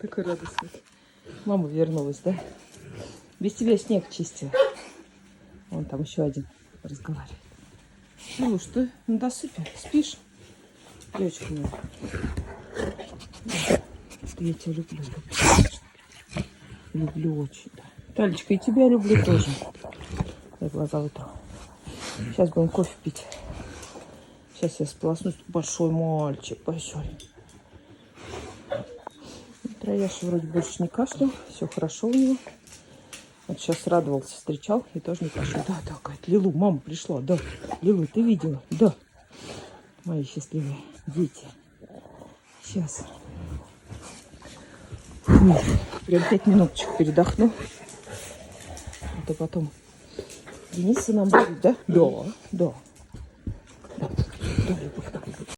Какой радостный. Мама вернулась, да? Без тебя снег чистил. Вон там еще один разговаривает. Ну что, на досыпе? Спишь? Девочка моя. Да. Я тебя люблю. Люблю очень, да. Талечка, и тебя люблю тоже. Я глаза вытру. Сейчас будем кофе пить. Сейчас я сполоснусь. Большой мальчик, большой. Трояша вроде больше не кашлял. Все хорошо у него. Вот сейчас радовался, встречал и тоже не кашлял. Да, да, говорит, Лилу, мама пришла. Да, Лилу, ты видела? Да. Мои счастливые дети. Сейчас. Фу, прям 5 минуточек передохну. А то потом Дениса нам будет, да? Да, да. Да, Любовь.